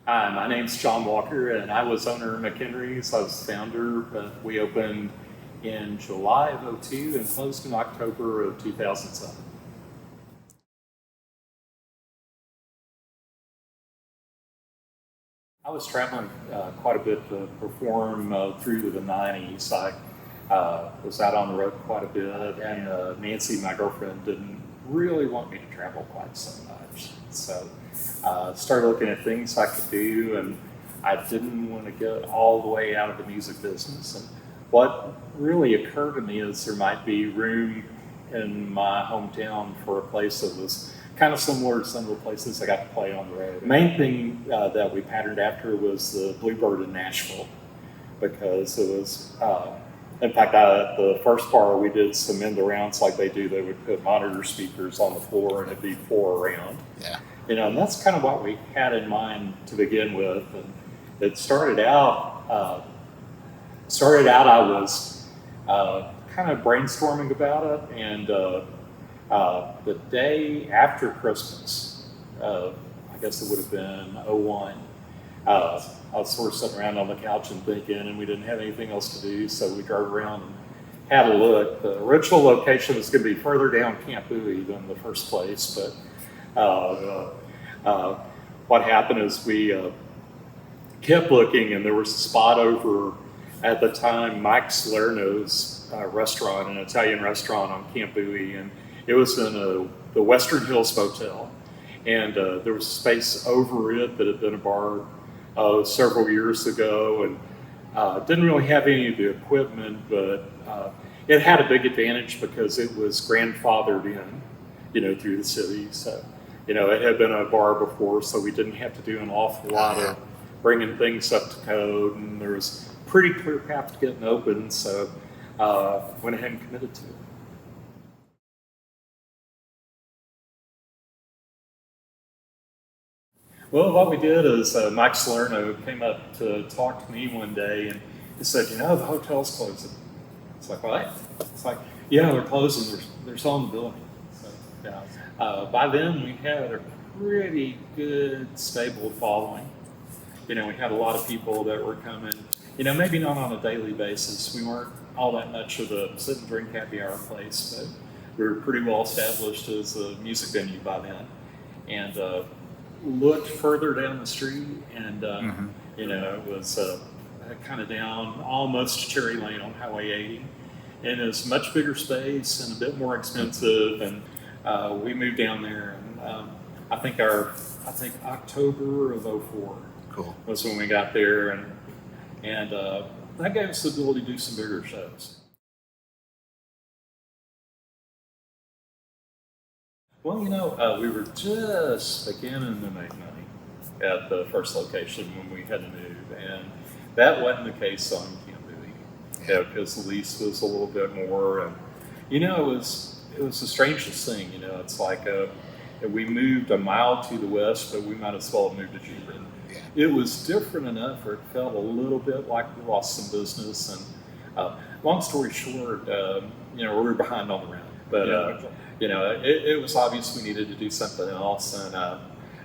Hi, my name's John Walker, and I was owner of MacHenry's. I was founder, but we opened in July of '02 and closed in October of 2007. I was traveling quite a bit to perform through the 90s. I was out on the road quite a bit, and Nancy, my girlfriend, didn't really want me to travel quite so much. So started looking at things I could do, and I didn't want to get all the way out of the music business. And what really occurred to me is there might be room in my hometown for a place that was kind of similar to some of the places I got to play on the road. The main thing that we patterned after was the Bluebird in Nashville, because it was, in fact, the first bar we did some end rounds like they do. They would put monitor speakers on the floor and it'd be 4 around. Yeah. And that's kind of what we had in mind to begin with. And it started out, I was kind of brainstorming about it, and the day after Christmas, I guess it would have been '01, I was sort of sitting around on the couch and thinking, and we didn't have anything else to do, so we drove around and had a look. The original location was going to be further down Camp Bowie than the first place, but what happened is we kept looking, and there was a spot over at the time Mike Salerno's restaurant, an Italian restaurant on Camp Bowie, and it was in the Western Hills Motel, and there was a space over it that had been a bar several years ago, and didn't really have any of the equipment, but it had a big advantage because it was grandfathered in, through the city. So, it had been a bar before, so we didn't have to do an awful lot of bringing things up to code, and there was a pretty clear path to getting open, so went ahead and committed to it. Well, what we did is Mike Salerno came up to talk to me one day, and he said, the hotel's closing. It's like, what? It's like, yeah, they're closing. They're selling the building. So, yeah. By then, we had a pretty good, stable following. We had a lot of people that were coming, maybe not on a daily basis. We weren't all that much of a sit and drink happy hour place, but we were pretty well established as a music venue by then. And looked further down the street, and it was kind of down almost Cherry Lane on Highway 80, and it was much bigger space and a bit more expensive. And we moved down there, and I think October of '04 was when we got there, and that gave us the ability to do some bigger shows. Well, we were just beginning to make money at the first location when we had to move, and that wasn't the case on Camp Bowie, because the lease was a little bit more, and it was the strangest thing. It's like we moved a mile to the west, but we might as well have moved to Jupiter. It was different enough, or it felt a little bit like we lost some business. And long story short, we were behind on the rent, but it was obvious we needed to do something else. And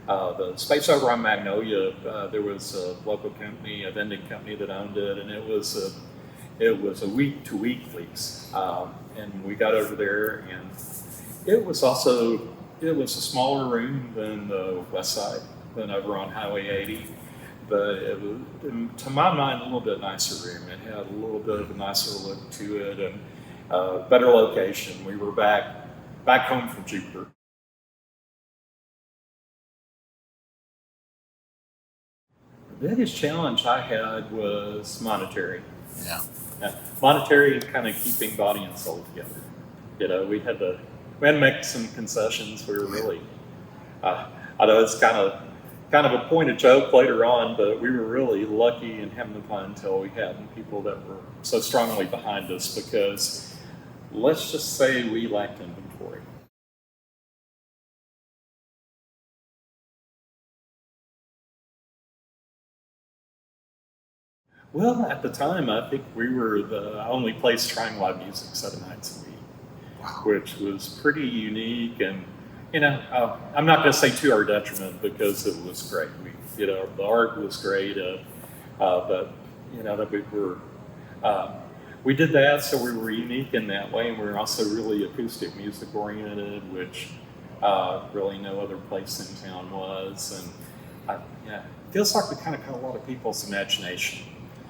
the space over on Magnolia, there was a local company, a vending company that owned it, and it was a week-to-week lease. And we got over there, and it was a smaller room than the west side, than over on Highway 80. But it was, to my mind, a little bit nicer room. It had a little bit of a nicer look to it, and better location. We were back home from Jupiter. The biggest challenge I had was monetary. Yeah. Monetary and kind of keeping body and soul together. We had to make some concessions. We were really, I know it's kind of a point of joke later on, but we were really lucky in having the clientele we had and people that were so strongly behind us, because let's just say we lacked inventory. Well, at the time, I think we were the only place trying live music 7 nights a week. Wow. Which was pretty unique, and I'm not going to say to our detriment, because it was great. The art was great, but that we did that, so we were unique in that way, and we were also really acoustic music oriented, which really no other place in town was. And it feels like we kind of caught a lot of people's imagination.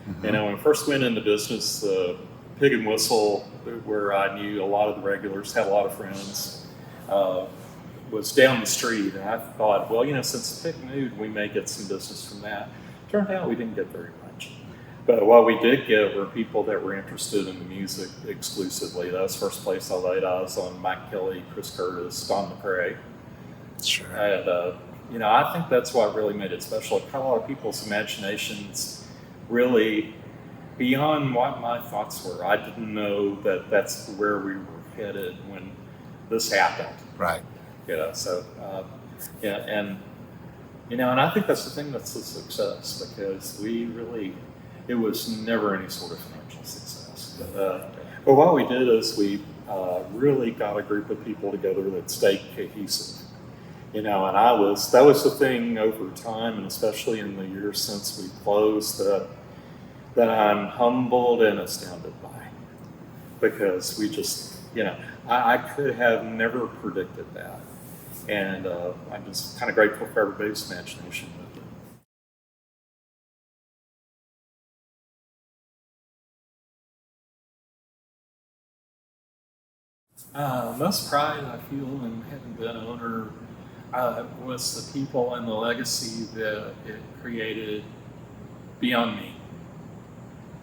Mm-hmm. When I first went into business, the Pig and Whistle, where I knew a lot of the regulars, had a lot of friends, was down the street. And I thought, well, since the Pig moved, we may get some business from that. Turned out we didn't get very much. But what we did get were people that were interested in the music exclusively. That was the first place I laid eyes on Mike Kelly, Chris Curtis, Don McRae. Sure. And, I think that's what really made it special. It caught a lot of people's imaginations really beyond what my thoughts were. I didn't know that that's where we were headed when this happened. Right. And I think that's the thing that's a success, because it was never any sort of financial success. But what we did is we really got a group of people together that stayed cohesive. And that was the thing over time, and especially in the years since we closed, that I'm humbled and astounded by, because we just, I could have never predicted that. And I'm just kind of grateful for everybody's imagination with it. Most pride I feel in having been owner was the people and the legacy that it created beyond me,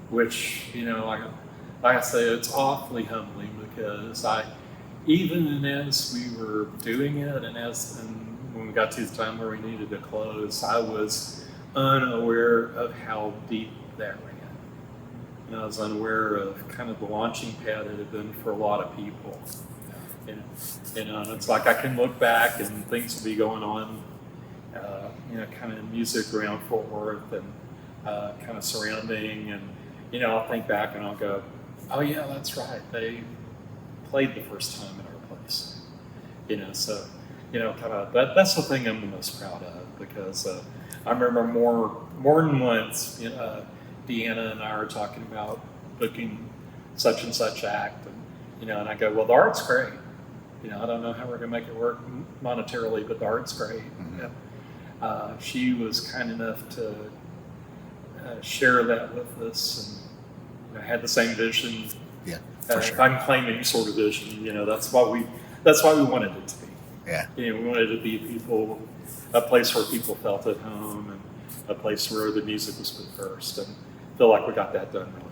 which, like I say, it's awfully humbling, because even as we were doing it, and when we got to the time where we needed to close, I was unaware of how deep that ran. And I was unaware of kind of the launching pad it had been for a lot of people. And it's like I can look back and things will be going on, kind of music around Fort Worth and kind of surrounding, and I'll think back and I'll go, oh yeah, that's right, they played the first time in our place. So kind of that's the thing I'm the most proud of, because I remember more than once, Deanna and I are talking about booking such and such act, and and I go, well, the art's great. I don't know how we're going to make it work monetarily, but the art's great. Mm-hmm. She was kind enough to share that with us, and had the same vision. Yeah, sure. If I can claim any sort of vision, that's why we wanted it to be. Yeah. We wanted it to be a place where people felt at home, and a place where the music was put first, and feel like we got that done really